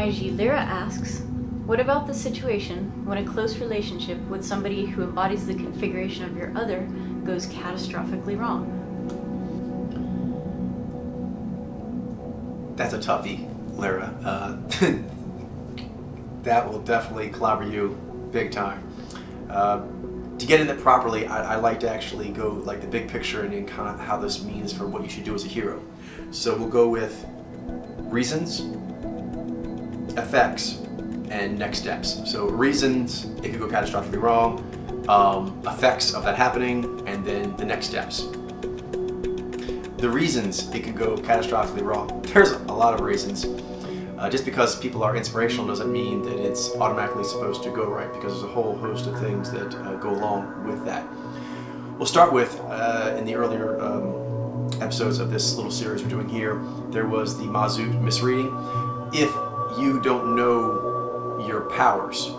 Naiji, Lyra asks, what about the situation when a close relationship with somebody who embodies the configuration of your other goes catastrophically wrong? That's a toughie, Lyra. That will definitely clobber you big time. To get in it properly, I like to actually go like the big picture and kind of how this means for what you should do as a hero. So we'll go with reasons, effects, and next steps. So reasons, it could go catastrophically wrong, effects of that happening, and then the next steps. The reasons it could go catastrophically wrong. There's a lot of reasons. Just because people are inspirational doesn't mean that it's automatically supposed to go right, because there's a whole host of things that go along with that. We'll start with, in the earlier episodes of this little series we're doing here, there was the Mazout misreading. If you don't know your powers,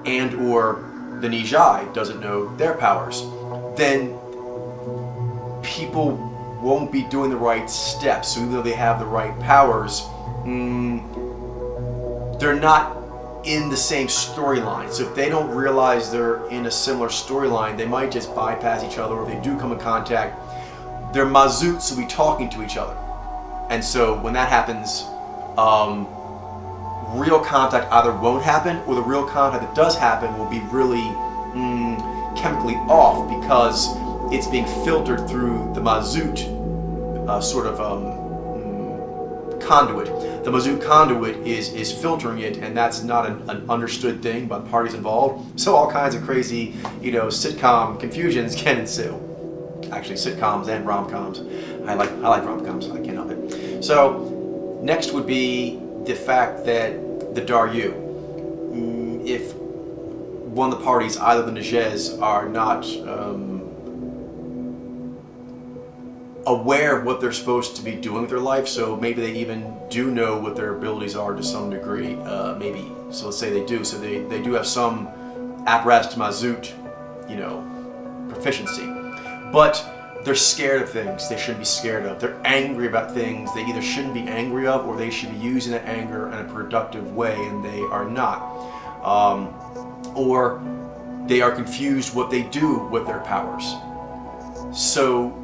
and or the Nijai doesn't know their powers, then people won't be doing the right steps. So even though they have the right powers, they're not in the same storyline. So if they don't realize they're in a similar storyline, they might just bypass each other, or if they do come in contact, their Mazouts will be talking to each other. And so when that happens, real contact either won't happen, or the real contact that does happen will be really chemically off, because it's being filtered through the Mazout sort of conduit. The Mazout conduit is filtering it, and that's not an understood thing by the parties involved. So all kinds of crazy, sitcom confusions can ensue. Actually, sitcoms and rom-coms. I like rom-coms. I can't help it. So next would be the fact that the Daryu, if one of the parties, either the Nijez, are not aware of what they're supposed to be doing with their life, so maybe they even do know what their abilities are to some degree, maybe, so let's say they do, so they do have some apparatus to Mazout, proficiency, but they're scared of things they shouldn't be scared of. They're angry about things they either shouldn't be angry of, or they should be using that anger in a productive way, and they are not. Or they are confused what they do with their powers. So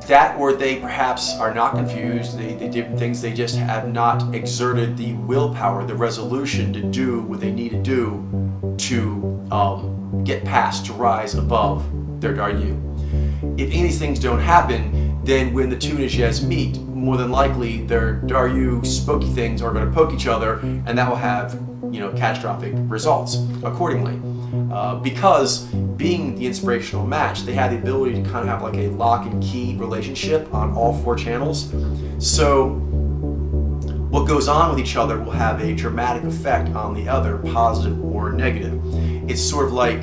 that, or they perhaps are not confused, they did things, they just have not exerted the willpower, the resolution to do what they need to do to get past, to rise above their Daryu. If any of these things don't happen, then when the two Nijez meet, more than likely their Daryu spooky things are going to poke each other, and that will have catastrophic results accordingly. Because being the inspirational match, they have the ability to kind of have like a lock and key relationship on all four channels. So what goes on with each other will have a dramatic effect on the other, positive or negative. It's sort of like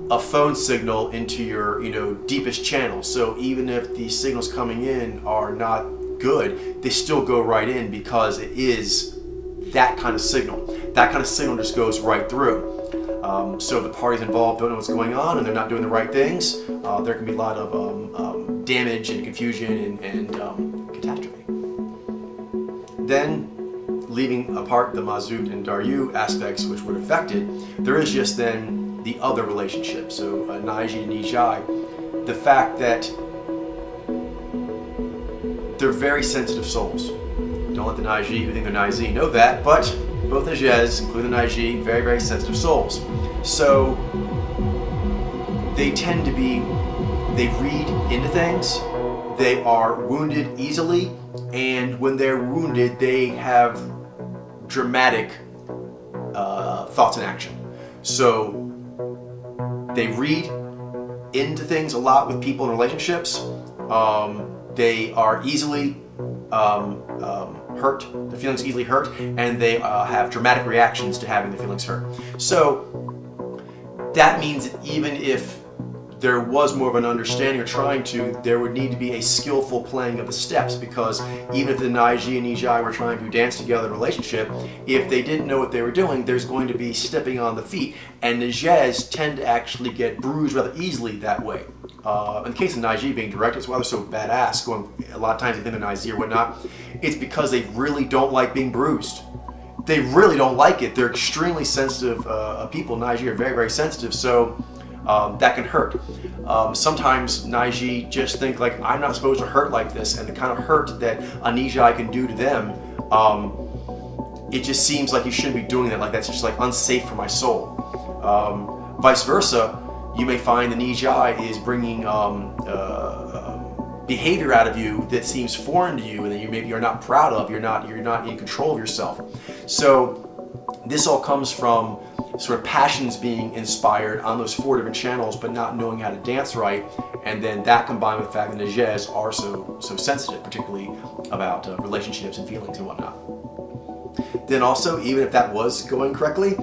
a phone signal into your deepest channel. So even if the signals coming in are not good, they still go right in, because it is that kind of signal. That kind of signal just goes right through. So if the parties involved don't know what's going on and they're not doing the right things, there can be a lot of damage and confusion and catastrophe. Then, leaving apart the Mazout and Daryu aspects which were affected, there is just then the other relationship. So Naiji and Nijai, the fact that they're very sensitive souls. Don't let the Naiji who think they're Naiji know that, but both Nijez, including the Naiji, very, very sensitive souls. So they tend to be, they read into things, they are wounded easily, and when they're wounded, they have dramatic thoughts and action. So they read into things a lot with people in relationships. They are easily hurt, their feelings easily hurt, and they have dramatic reactions to having their feelings hurt. So that means that even if there was more of an understanding or trying to, there would need to be a skillful playing of the steps, because even if the Naiji and Nijai were trying to dance together in a relationship, if they didn't know what they were doing, there's going to be stepping on the feet, and Nijez tend to actually get bruised rather easily that way. In the case of Naiji being direct, it's why they're so badass, going a lot of times they think they're Naiji or whatnot, it's because they really don't like being bruised. they really don't like it. They're extremely sensitive people. Naiji are very, very sensitive, so that can hurt. Sometimes Naiji just think like, I'm not supposed to hurt like this, and the kind of hurt that a Nijai can do to them, it just seems like you shouldn't be doing that. Like, that's just like unsafe for my soul. Vice versa, you may find the Nijai is bringing behavior out of you that seems foreign to you, and that you maybe are not proud of. You're not in control of yourself. So this all comes from sort of passions being inspired on those 4 different channels, but not knowing how to dance right, and then that combined with the fact that Nejez are so sensitive, particularly about relationships and feelings and whatnot. Then also, even if that was going correctly,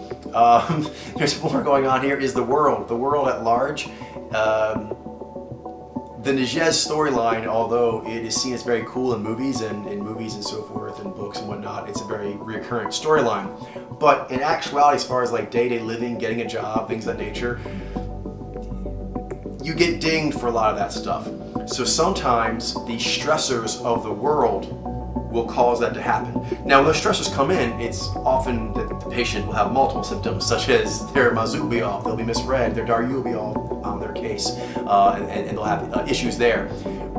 there's more going on here, is the world at large. The Nejez storyline, although it is seen as very cool in movies and so forth, and books and whatnot, it's a very recurrent storyline. But in actuality, as far as like day-to-day living, getting a job, things of that nature, you get dinged for a lot of that stuff. So sometimes the stressors of the world will cause that to happen. Now, when those stressors come in, it's often that the patient will have multiple symptoms, such as their mazu will be off, they'll be misread, their daryu will be off on their case, and they'll have issues there.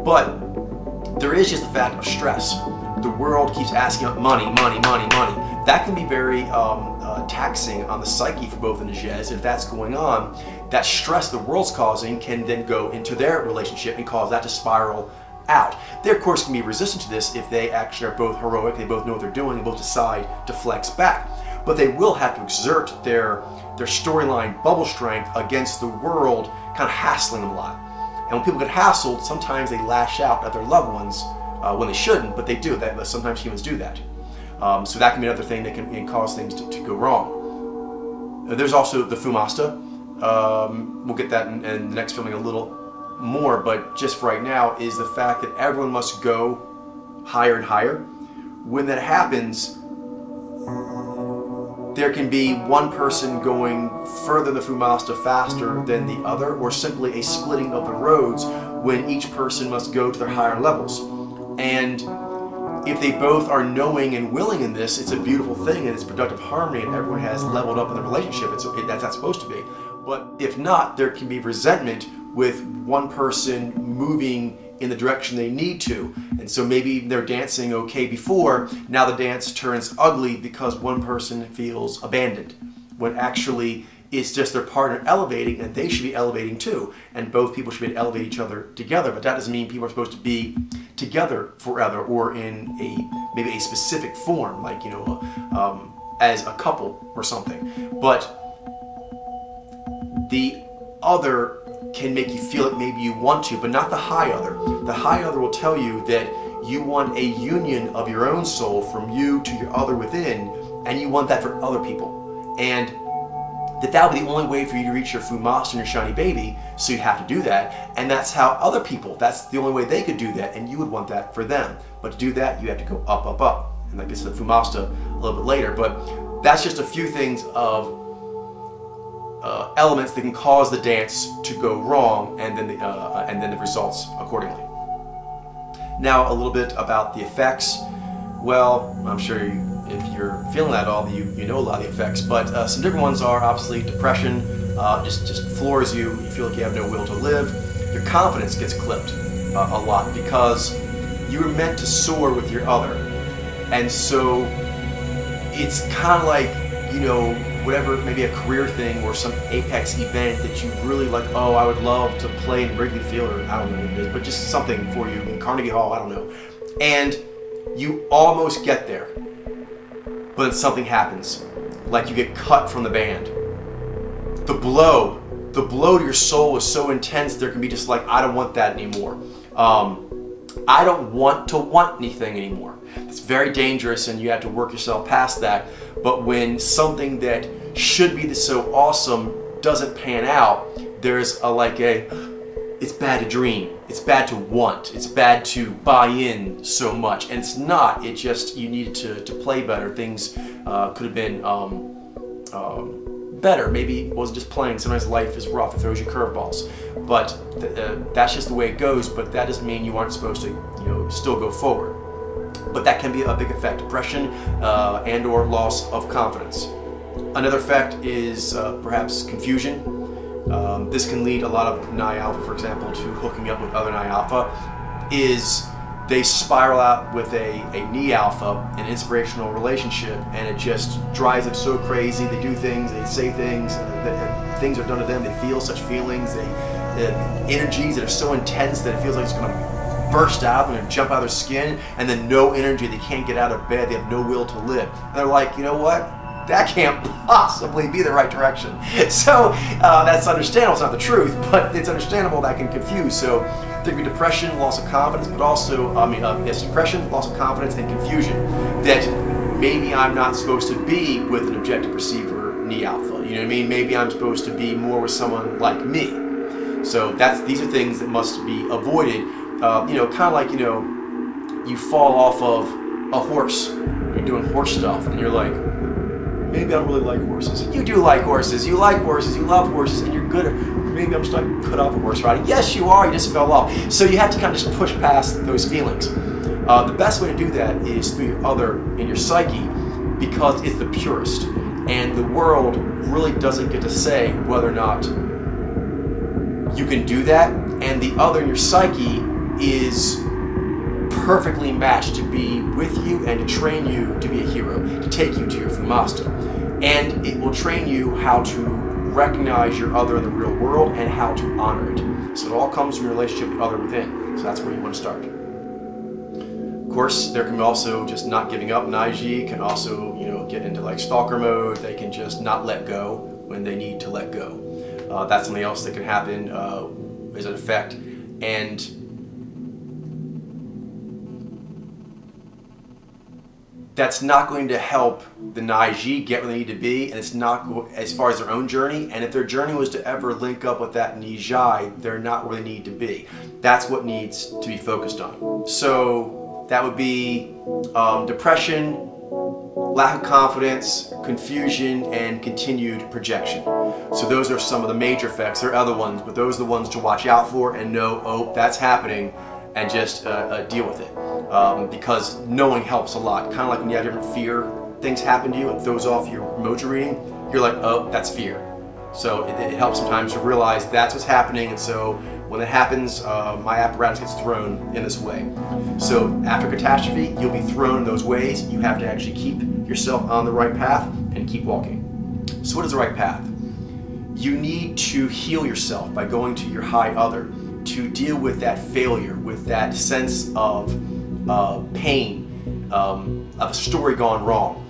But there is just the fact of stress. The world keeps asking up money, money, money, money. That can be very taxing on the psyche for both the Nejez. If that's going on, that stress the world's causing can then go into their relationship and cause that to spiral out. They, of course, can be resistant to this if they actually are both heroic, they both know what they're doing, and both decide to flex back. But they will have to exert their storyline bubble strength against the world, kind of hassling them a lot. And when people get hassled, sometimes they lash out at their loved ones when they shouldn't, but they do. Sometimes humans do that. So that can be another thing that can cause things to go wrong. There's also the Fumasta. We'll get that in the next filming a little more, but just for right now, is the fact that everyone must go higher and higher. When that happens, there can be one person going further in the Fumasta faster than the other, or simply a splitting of the roads when each person must go to their higher levels. And if they both are knowing and willing in this, it's a beautiful thing, and it's productive harmony, and everyone has leveled up in the relationship. That's how it's supposed to be. But if not, there can be resentment with one person moving in the direction they need to. And so maybe they're dancing okay before, now the dance turns ugly because one person feels abandoned, when actually it's just their partner elevating, and they should be elevating too. And both people should be able to elevate each other together, but that doesn't mean people are supposed to be together forever, or in maybe a specific form, like, you know, as a couple or something. But the other can make you feel it maybe you want to, but not the high other. The high other will tell you that you want a union of your own soul from you to your other within, and you want that for other people. And that would be the only way for you to reach your Fumasta and your shiny baby, so you'd have to do that. And that's how other people, that's the only way they could do that, and you would want that for them. But to do that, you have to go up, up, up. And that gets to the Fumasta a little bit later, but that's just a few things of elements that can cause the dance to go wrong, and then the results accordingly. Now, a little bit about the effects. Well, I'm sure if you're feeling that at all, you know a lot of the effects, but some different ones are obviously depression, just floors you. You feel like you have no will to live. Your confidence gets clipped a lot, because you were meant to soar with your other, and so it's kind of like, you know, whatever, maybe a career thing or some apex event that you really like, oh, I would love to play in Wrigley Field, or I don't know what it is, but just something for you in Carnegie Hall, I don't know. And you almost get there, but then something happens. Like you get cut from the band. The blow to your soul is so intense, there can be just like, I don't want that anymore. I don't want to want anything anymore. It's very dangerous, and you have to work yourself past that. But when something that should be so awesome doesn't pan out, there's it's bad to dream, it's bad to want, it's bad to buy in so much. And it's not, it just, you needed to play better. Things could have been better. Maybe it wasn't just playing. Sometimes life is rough, it throws you curveballs. But that's just the way it goes, but that doesn't mean you aren't supposed to, you know, still go forward. but that can be a big effect. Depression and or loss of confidence. Another effect is perhaps confusion. This can lead a lot of Ni Alpha, for example, to hooking up with other Ni Alpha, is they spiral out with a Ni Alpha, an inspirational relationship, and it just drives them so crazy. They do things, they say things, things are done to them, they feel such feelings, they energies that are so intense that it feels like it's going to burst out and jump out of their skin, and then no energy, they can't get out of bed, they have no will to live. And they're like, you know what? That can't possibly be the right direction. So that's understandable, it's not the truth, but it's understandable that can confuse. So there can be depression, loss of confidence, but also, yes, depression, loss of confidence, and confusion. That maybe I'm not supposed to be with an objective perceiver Ni Alpha. You know what I mean? Maybe I'm supposed to be more with someone like me. So these are things that must be avoided. You know, kind of like, you know, you fall off of a horse. You're doing horse stuff, and you're like, maybe I don't really like horses. You do like horses. You like horses. You love horses, and you're good at. Maybe I'm just not cut off of horse riding. Yes, you are. You just fell off. So you have to kind of just push past those feelings. The best way to do that is through your other in your psyche, because it's the purest, and the world really doesn't get to say whether or not you can do that. And the other in your psyche is perfectly matched to be with you and to train you to be a hero, to take you to your Fumasta. And it will train you how to recognize your other in the real world and how to honor it. So it all comes from your relationship with the other within. So that's where you want to start. Of course, there can be also just not giving up. Naiji can also, you know, get into like stalker mode. They can just not let go when they need to let go. That's something else that can happen as an effect. And that's not going to help the Naiji get where they need to be, and it's not as far as their own journey. And if their journey was to ever link up with that Nijai, they're not where they need to be. That's what needs to be focused on. So that would be depression, lack of confidence, confusion, and continued projection. So those are some of the major effects. There are other ones, but those are the ones to watch out for and know, oh, that's happening, and just deal with it. Because knowing helps a lot. Kind of like when you have different fear things happen to you, it throws off your mojo reading, you're like, oh, that's fear. So it helps sometimes to realize that's what's happening, and so when it happens, my apparatus gets thrown in this way. So after catastrophe, you'll be thrown in those ways. You have to actually keep yourself on the right path and keep walking. So what is the right path? You need to heal yourself by going to your high other, to deal with that failure, with that sense of pain, of a story gone wrong.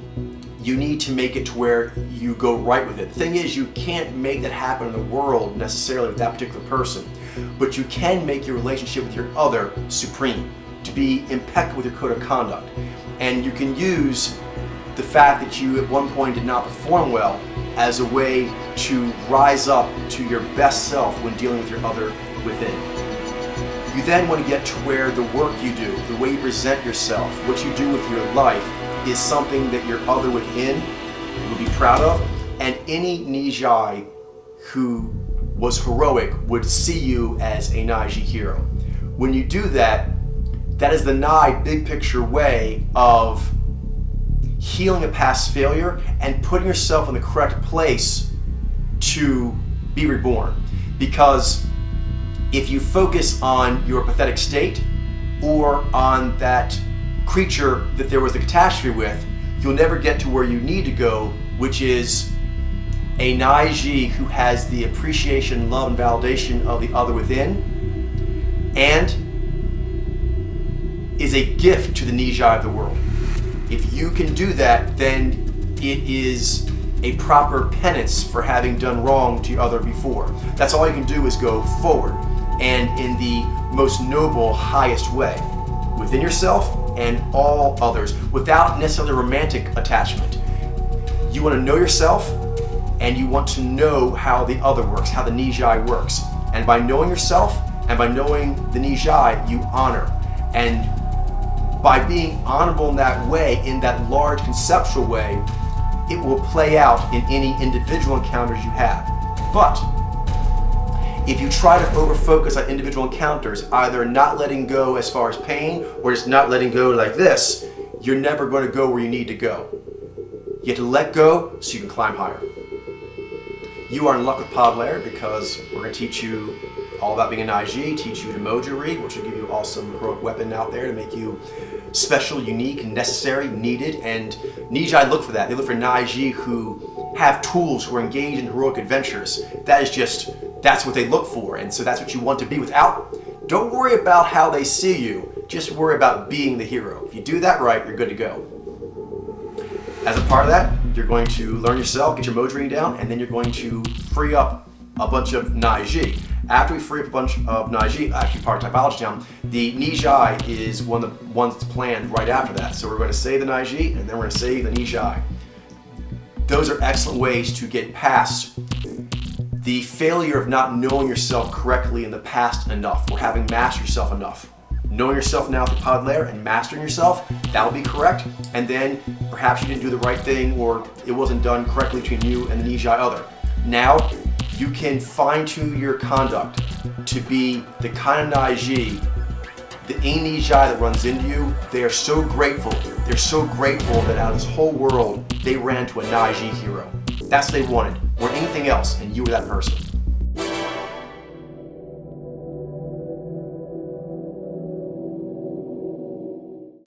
You need to make it to where you go right with it. The thing is, you can't make that happen in the world necessarily with that particular person, but you can make your relationship with your other supreme, to be impeccable with your code of conduct. And you can use the fact that you at one point did not perform well as a way to rise up to your best self when dealing with your other within. You then want to get to where the work you do, the way you present yourself, what you do with your life is something that your other within will be proud of, and any Nijai who was heroic would see you as a Naiji hero. When you do that, that is the Nai big picture way of healing a past failure and putting yourself in the correct place to be reborn. Because if you focus on your pathetic state or on that creature that there was a catastrophe with, you'll never get to where you need to go, which is a Naiji who has the appreciation, love, and validation of the other within, and is a gift to the Nijai of the world. If you can do that, then it is a proper penance for having done wrong to your other before. That's all you can do is go forward, and in the most noble, highest way, within yourself and all others, without necessarily romantic attachment. You want to know yourself, and you want to know how the other works, how the Nijai works. And by knowing yourself, and by knowing the Nijai, you honor. And by being honorable in that way, in that large conceptual way, it will play out in any individual encounters you have. But If you try to over-focus on individual encounters, either not letting go as far as pain or just not letting go like this, you're never going to go where you need to go. You have to let go so you can climb higher. You are in luck with Pod Lair because we're going to teach you all about being an IG, teach you Emoji, which will give you awesome heroic weapon out there to make you special, unique, necessary, needed. And Niji look for that. They look for Niji who have tools, who are engaged in heroic adventures. That's what they look for. And so that's what you want to be without. Don't worry about how they see you. Just worry about being the hero. If you do that right, you're good to go. As a part of that, you're going to learn yourself, get your Emoji reading down, and then you're going to free up a bunch of Niji. After we free up a bunch of Niji, actually part of typology down, the Niji is one of the ones that's planned right after that. So we're going to save the Niji, and then we're going to save the Niji. Those are excellent ways to get past the failure of not knowing yourself correctly in the past enough, or having mastered yourself enough. Knowing yourself now through Pod Lair and mastering yourself, that will be correct. And then perhaps you didn't do the right thing, or it wasn't done correctly between you and the Niji other. Now, you can fine-tune your conduct to be the kind of Niji, the Niji that runs into you. They are so grateful. They're so grateful that out of this whole world, they ran to a Niji hero. That's what they wanted, or anything else, and you were that person.